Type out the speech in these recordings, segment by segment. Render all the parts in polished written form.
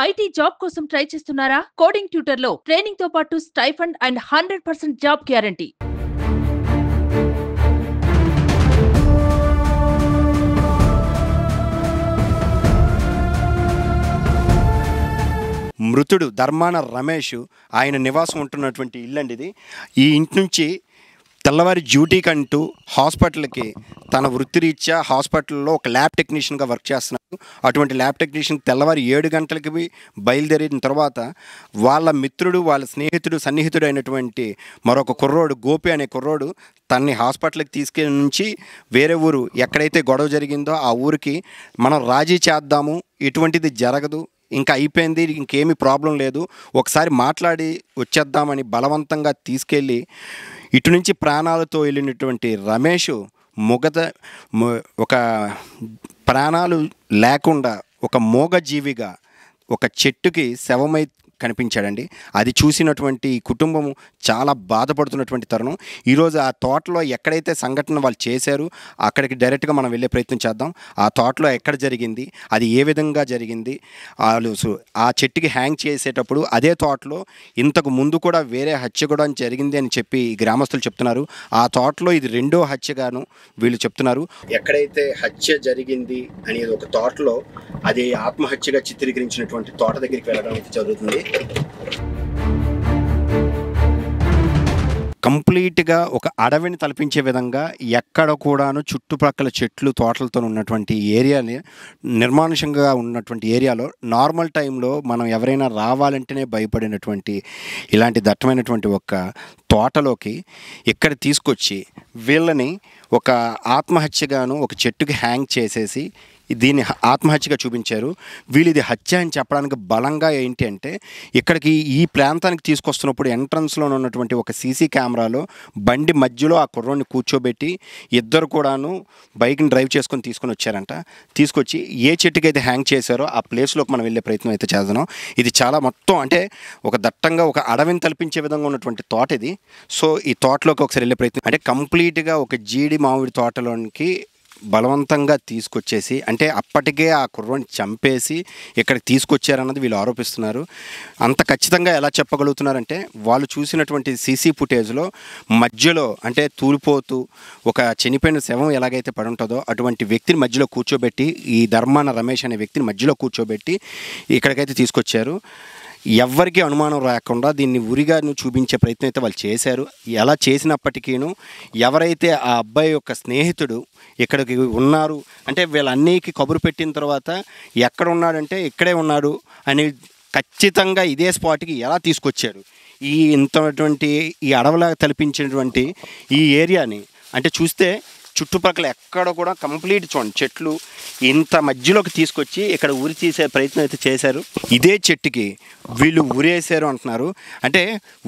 IT job కోసం try చేస్తున్నారా? Coding ట్యూటర్లో training తో పాటు స్టైఫండ్ అండ్ 100% జాబ్ గ్యారంటీ. మృతుడు ధర్మాన రమేష్ ఆయన నివాసం ఉంటున్నటువంటి ఇల్లండి ఇది. ఈ ఇంటి నుంచి తెల్లవారి డ్యూటీకంటూ హాస్పిటల్కి తన వృత్తిరీత్యా హాస్పిటల్లో ఒక ల్యాబ్ టెక్నీషియన్గా వర్క్ చేస్తున్నారు. అటువంటి ల్యాబ్ టెక్నీషియన్ తెల్లవారి 7 గంటలకి బయలుదేరిన తర్వాత వాళ్ళ మిత్రుడు, వాళ్ళ స్నేహితుడు, సన్నిహితుడు అయినటువంటి మరొక కుర్రోడు, గోపి అనే కుర్రోడు తన్ని హాస్పిటల్కి తీసుకెళ్ళి నుంచి వేరే ఊరు ఎక్కడైతే గొడవ జరిగిందో ఆ ఊరికి మనం రాజీ చేద్దాము, ఎటువంటిది జరగదు, ఇంకా అయిపోయింది, ఇంకేమీ ప్రాబ్లం లేదు, ఒకసారి మాట్లాడి వచ్చేద్దామని బలవంతంగా తీసుకెళ్ళి ఇటు నుంచి ప్రాణాలతో వెళ్ళినటువంటి రమేష్ ఒక ప్రాణాలు లేకుండా ఒక మూగజీవిగా ఒక చెట్టుకి శవమై కనిపించాడండి. అది చూసినటువంటి కుటుంబము చాలా బాధపడుతున్నటువంటి తరుణం. ఈరోజు ఆ తోటలో ఎక్కడైతే సంఘటన వాళ్ళు చేశారు అక్కడికి డైరెక్ట్గా మనం వెళ్ళే ప్రయత్నం చేద్దాం. ఆ తోటలో ఎక్కడ జరిగింది, అది ఏ విధంగా జరిగింది, ఆ చెట్టుకి హ్యాంగ్ చేసేటప్పుడు అదే తోటలో ఇంతకు ముందు కూడా వేరే హత్య కూడా జరిగింది అని చెప్పి గ్రామస్తులు చెప్తున్నారు. ఆ తోటలో ఇది 2వ హత్యగాను వీళ్ళు చెప్తున్నారు. ఎక్కడైతే హత్య జరిగింది అనేది ఒక తోటలో, అది ఆత్మహత్యగా చిత్రీకరించినటువంటి తోట దగ్గరికి వెళ్ళడం జరుగుతుంది. కంప్లీట్గా ఒక అడవిని తలపించే విధంగా ఎక్కడ కూడాను చుట్టుపక్కల చెట్లు, తోటలతో ఉన్నటువంటి ఏరియాని, నిర్మానుషంగా ఉన్నటువంటి ఏరియాలో నార్మల్ టైంలో మనం ఎవరైనా రావాలంటేనే భయపడినటువంటి ఇలాంటి దట్టమైనటువంటి ఒక తోటలోకి ఇక్కడ తీసుకొచ్చి వీళ్ళని ఒక ఆత్మహత్యగాను ఒక చెట్టుకి హ్యాంగ్ చేసేసి దీన్ని ఆత్మహత్యగా చూపించారు. వీళ్ళు ఇది హత్య అని చెప్పడానికి బలంగా ఏంటి అంటే, ఇక్కడికి ఈ ప్రాంతానికి తీసుకొస్తున్నప్పుడు ఎంట్రన్స్లో ఉన్నటువంటి ఒక సీసీ కెమెరాలో బండి మధ్యలో ఆ కుర్రోని కూర్చోబెట్టి ఇద్దరు కూడాను బైక్ని డ్రైవ్ చేసుకొని తీసుకొని వచ్చారంట. తీసుకొచ్చి ఏ చెట్టుకైతే హ్యాంగ్ చేశారో ఆ ప్లేస్లోకి మనం వెళ్ళే ప్రయత్నం అయితే చేద్దాం. ఇది చాలా మొత్తం అంటే ఒక దట్టంగా ఒక అడవిని తలపించే విధంగా ఉన్నటువంటి తోట ఇది. సో ఈ తోటలోకి ఒకసారి వెళ్ళే ప్రయత్నం అంటే కంప్లీట్గా ఒక జీడి మామిడి తోటలోనికి బలవంతంగా తీసుకొచ్చేసి, అంటే అప్పటికే ఆ కుర్రని చంపేసి ఇక్కడికి తీసుకొచ్చారన్నది వీళ్ళు ఆరోపిస్తున్నారు. అంత ఖచ్చితంగా ఎలా చెప్పగలుగుతున్నారంటే, వాళ్ళు చూసినటువంటి సీసీ ఫుటేజ్లో మధ్యలో అంటే తూలిపోతూ ఒక చనిపోయిన శవం ఎలాగైతే పడి ఉంటుందో అటువంటి వ్యక్తిని మధ్యలో కూర్చోబెట్టి, ఈ ధర్మాన రమేష్ అనే వ్యక్తిని మధ్యలో కూర్చోబెట్టి ఇక్కడికైతే తీసుకొచ్చారు. ఎవ్వరికీ అనుమానం రాకుండా దీన్ని ఉరిగాను చూపించే ప్రయత్నం అయితే వాళ్ళు చేశారు. ఎలా చేసినప్పటికీను ఎవరైతే ఆ అబ్బాయి యొక్క స్నేహితుడు ఇక్కడికి ఉన్నారు అంటే వీళ్ళన్నీకి కబురు పెట్టిన తర్వాత ఎక్కడ ఉన్నాడంటే ఇక్కడే ఉన్నాడు అని ఖచ్చితంగా ఇదే స్పాట్కి ఎలా తీసుకొచ్చారు, ఈ ఇంతటువంటి ఈ అడవిలా తలపించినటువంటి ఈ ఏరియాని అంటే చూస్తే చుట్టుపక్కల ఎక్కడ కూడా కంప్లీట్ చూడండి చెట్లు, ఇంత మధ్యలోకి తీసుకొచ్చి ఇక్కడ ఉరి తీసే ప్రయత్నం అయితే చేశారు. ఇదే చెట్టుకి వీళ్ళు ఉరేశారు అంటున్నారు. అంటే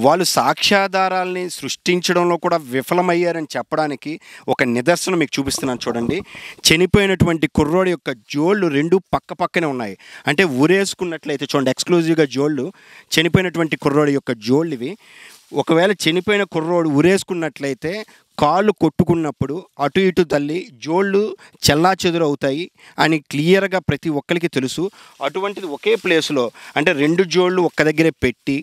వాళ్ళు సాక్ష్యాధారాలని సృష్టించడంలో కూడా విఫలమయ్యారని చెప్పడానికి ఒక నిదర్శనం మీకు చూపిస్తున్నాను చూడండి. చనిపోయినటువంటి కుర్రోడి యొక్క జోళ్ళు 2 పక్క పక్కనే ఉన్నాయి. అంటే ఉరేసుకున్నట్లయితే చూడండి, ఎక్స్క్లూజివ్గా జోళ్ళు చనిపోయినటువంటి కుర్రోడి యొక్క జోళ్ళు ఇవి. ఒకవేళ చనిపోయిన కుర్రోడు ఉరేసుకున్నట్లయితే కాళ్ళు కొట్టుకున్నప్పుడు అటు ఇటు తల్లి జోళ్ళు చెల్లాచెదురు అవుతాయి అని క్లియర్గా ప్రతి ఒక్కరికి తెలుసు. అటువంటిది ఒకే ప్లేస్లో అంటే 2 జోళ్ళు ఒక్క దగ్గరే పెట్టి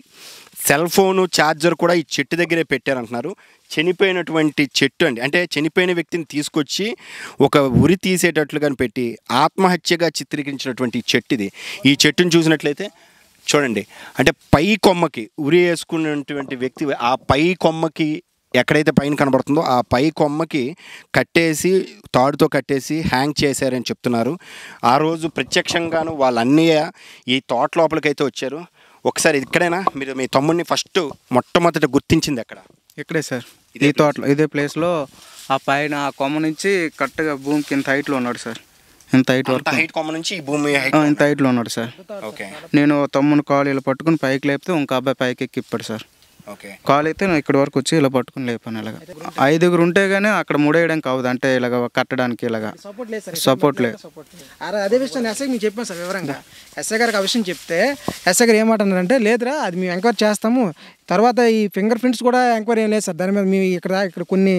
సెల్ ఫోను ఛార్జర్ కూడా ఈ చెట్టు దగ్గరే పెట్టారంటున్నారు. చనిపోయినటువంటి చెట్టు అండి, అంటే చనిపోయిన వ్యక్తిని తీసుకొచ్చి ఒక ఉరి తీసేటట్లుగా పెట్టి ఆత్మహత్యగా చిత్రీకరించినటువంటి చెట్టు ఇది. ఈ చెట్టును చూసినట్లయితే చూడండి, అంటే పై కొమ్మకి ఉరి వేసుకున్నటువంటి వ్యక్తి ఆ పై కొమ్మకి ఎక్కడైతే పైన కనబడుతుందో ఆ పై కొమ్మకి కట్టేసి తాడుతో కట్టేసి హ్యాంగ్ చేశారని చెప్తున్నారు. ఆ రోజు ప్రత్యక్షంగాను వాళ్ళన్నయ్య ఈ తోట లోపలికైతే వచ్చారు. ఒకసారి ఇక్కడైనా మీరు మీ తమ్ముడిని మొట్టమొదట గుర్తించింది ఎక్కడ? ఇక్కడే సార్, ఈ తోటలో ఇదే ప్లేస్లో ఆ పైన ఆ కొమ్మ నుంచి కరెక్ట్గా భూమికి ఇంత హైట్లో ఉన్నాడు సార్. ఇంత హైట్ వరకు కొమ్మ నుంచి ఈ భూమి ఇంత హైట్లో ఉన్నాడు సార్. ఓకే, నేను తమ్ముని కాలు ఇలా పట్టుకుని పైకి లేపితే ఇంకో అబ్బాయి పైకి ఎక్కిప్పాడు సార్. కాలు అయితే నేను ఇక్కడ వరకు వచ్చి ఇలా పట్టుకుని లేపాను. ఇలాగ 5 ఉంటే గానీ అక్కడ ముడేయడానికి అవ్వదు, అంటే ఇలాగ కట్టడానికి ఇలాగా సపోర్ట్ లేదు. అదే విషయం ఎస్ఐ మీకు చెప్పాను సార్ వివరంగా. ఎస్ఐ గారికి ఆ విషయం చెప్తే ఎస్ఐ గారు ఏమంటున్నారంటే, లేదురా అది మేము ఎంక్వైరీ చేస్తాము, తర్వాత ఈ ఫింగర్ ప్రింట్స్ కూడా ఎంక్వైరీ ఏం లేదు సార్. దాని మీద మీ ఇక్కడ కొన్ని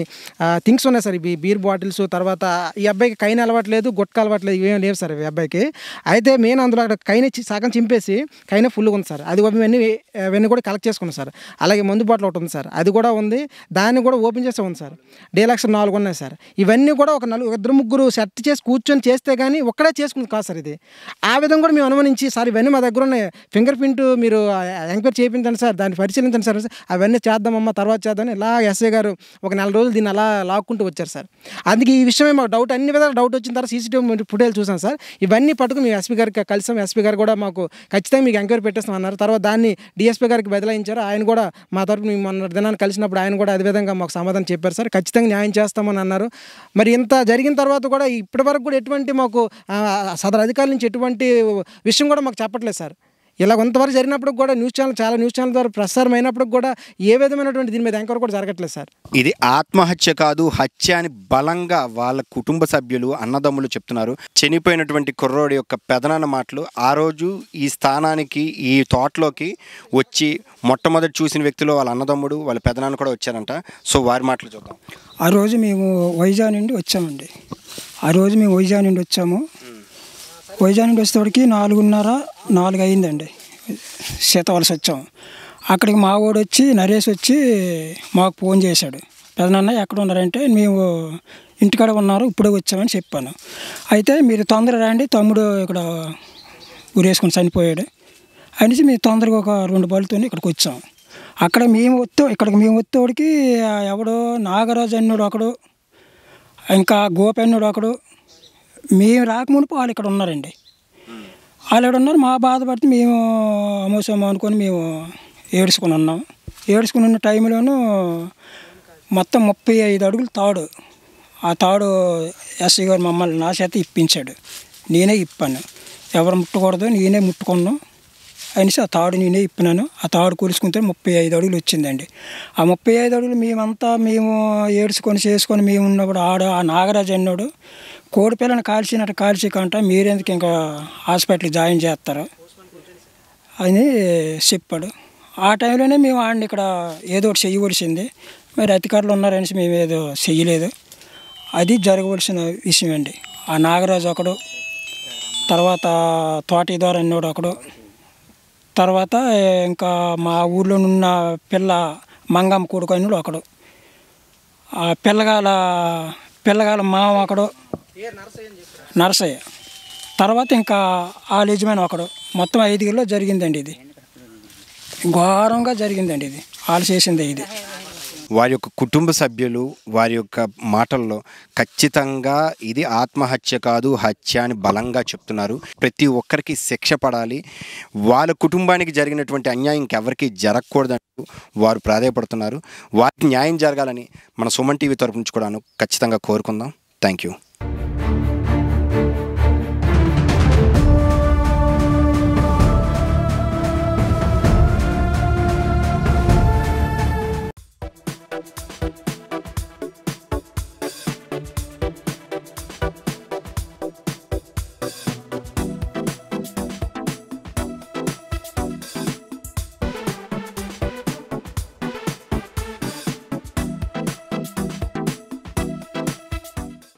థింగ్స్ ఉన్నాయి సార్. ఈ బీర్ బాటిల్స్, తర్వాత ఈ అబ్బాయికి కైన అలవాట్లేదు, గుట్క అలవాట్లేదు, ఇవేం లేవు సార్ ఈ అబ్బాయికి. అయితే మెయిన్ అందులో అక్కడ కైన సగం చింపేసి కైన ఫుల్గా ఉంది సార్. అది ఇవన్నీ కూడా కలెక్ట్ చేసుకున్నాం సార్. అలాగే మందు బాటిల్ ఒకటి ఉంది సార్, అది కూడా ఉంది. దాన్ని కూడా ఓపెన్ చేస్తే ఉంది సార్. డీలక్స్ 4 ఉన్నాయి సార్. ఇవన్నీ కూడా ఒక 2-3 సెట్ చేసి కూర్చొని చేస్తే కానీ ఒక్కడే చేసుకుంది కాదు సార్ ఇది. ఆ విధంగా కూడా మేము అనుమానించి సార్ ఇవన్నీ మా దగ్గర ఉన్నాయి, ఫింగర్ ప్రింట్ మీరు ఎంక్వైరీ చేయించండి సార్, దాన్ని పరిశీలించండి సార్, అవన్నీ చేద్దామమ్మా తర్వాత చేద్దామని ఇలా ఎస్ఐ గారు ఒక 4 రోజులు దీన్ని అలా లాక్కుంటూ వచ్చారు సార్. అందుకే ఈ విషయమే మాకు డౌట్, అన్ని విధాలు డౌట్ వచ్చిన తర్వాత సీసీటీవీ ఫుటేజ్ చూసాం సార్. ఇవన్నీ పట్టుకుని మేము ఎస్పీ గారికి కలిసాం. ఎస్పీ గారు కూడా మాకు ఖచ్చితంగా మీకు ఎంక్వైరీ పెట్టేస్తాం అన్నారు. తర్వాత దాన్ని డిఎస్పీ గారికి బదలాయించారు. ఆయన కూడా మా తరపున మేము మొన్న దినాన్ని కలిసినప్పుడు ఆయన కూడా అదే విధంగా మాకు సమాధానం చెప్పారు సార్, ఖచ్చితంగా న్యాయం చేస్తామని అన్నారు. మరి ఇంత జరిగిన తర్వాత కూడా ఇప్పటివరకు కూడా ఎటువంటి మాకు సదరు అధికారుల నుంచి ఎటువంటి విషయం కూడా మాకు చెప్పట్లేదు సార్. ఇలా కొంతవరకు జరిగినప్పుడు కూడా చాలా న్యూస్ ఛానల్ ద్వారా ప్రసారం అయినప్పుడు కూడా ఏ విధమైనటువంటి దీని మీద ఎంక్వైరీ కూడా జరగట్లేదు సార్. ఇది ఆత్మహత్య కాదు, హత్య అని బలంగా వాళ్ళ కుటుంబ సభ్యులు, అన్నదమ్ములు చెప్తున్నారు. చనిపోయినటువంటి కుర్రోడి యొక్క పెదనాన్న మాటలు, ఆ రోజు ఈ స్థానానికి, ఈ తోటలోకి వచ్చి మొట్టమొదటి చూసిన వ్యక్తులు వాళ్ళ అన్నదమ్ముడు, వాళ్ళ పెదనాన్న కూడా వచ్చారంట. సో వారి మాటలు చూద్దాం. ఆ రోజు మేము వైజాగ్ నుండి వచ్చామండి. వైజాగ్ నుండి వచ్చేటప్పటికి 4:30 అయిందండి. సీతవలస వచ్చాము. అక్కడికి మా వాడు వచ్చి, నరేష్ వచ్చి మాకు ఫోన్ చేశాడు. పెదనాన్న ఎక్కడ ఉన్నారంటే, మేము ఇంటికాడ ఉన్నారు, ఇప్పుడే వచ్చామని చెప్పాను. అయితే మీరు తొందరగా రండి, తమ్ముడు ఇక్కడ ఉరేసుకొని చనిపోయాడు అనేసి మేము తొందరగా ఒక 2 బళ్ళతో ఇక్కడికి వచ్చాము. ఇక్కడికి మేము వచ్చేవాడికి ఎవడో నాగరాజు అన్నాడు ఒకడు, ఇంకా గోపి అన్నాడు ఒకడు. మేము రాకముందు వాళ్ళు ఇక్కడ ఉన్నారండి. వాళ్ళు ఇక్కడ ఉన్నారు. మా బాధపడితే మేము అమోసమో అనుకొని మేము ఏడుచుకుని ఉన్నాం. ఏడుచుకుని ఉన్న టైంలోనూ మొత్తం 35 అడుగులు తాడు. ఆ తాడు ఎస్ఐ గారు మమ్మల్ని నా చేత ఇప్పించాడు. నేనే ఇప్పాను, ఎవరు ముట్టకూడదు, నేనే ముట్టుకున్నాను అనేసి ఆ తాడు నేనే ఇప్పినాను. ఆ తాడు కూర్చుకుంటే 35 అడుగులు వచ్చిందండి. ఆ 35 అడుగులు మేము ఏడ్చుకొని చేసుకొని మేము ఉన్నప్పుడు ఆ నాగరాజు అన్నాడు, కోడి పిల్లని కాల్చికంట మీరెందుకు ఇంకా హాస్పిటల్కి జాయిన్ చేస్తారు అని చెప్పాడు. ఆ టైంలోనే మేము ఆడిని ఇక్కడ ఏదో ఒకటి చెయ్యవలసింది. మరి అధికారులు ఉన్నారనేసి మేము ఏదో చెయ్యలేదు. అది జరగవలసిన విషయం అండి. ఆ నాగరాజు ఒకడు, తర్వాత తోటిదారు అన్నోడు ఒకడు, తర్వాత ఇంకా మా ఊళ్ళో ఉన్న పిల్ల మంగమ్మ కొడుకు అన్నాడు ఒకడు, ఆ పిల్లగాల మామ ఒకడు నరసయ్య, తర్వాత ఇంకా ఆ యజమాని ఒకడు. మొత్తం 5 జరిగిందండి. ఇది ఘోరంగా జరిగిందండి. ఇది వాళ్ళు చేసిందే. ఇది వారి యొక్క కుటుంబ సభ్యులు వారి యొక్క మాటల్లో ఖచ్చితంగా ఇది ఆత్మహత్య కాదు, హత్య అని బలంగా చెప్తున్నారు. ప్రతి ఒక్కరికి శిక్ష పడాలి, వాళ్ళ కుటుంబానికి జరిగినటువంటి అన్యాయం ఇంకెవరికి జరగకూడదంటూ వారు ప్రాధాయపడుతున్నారు. వారికి న్యాయం జరగాలని మన సుమన్ టీవీ తరపు నుంచి కూడా ఖచ్చితంగా కోరుకుందాం. Thank you.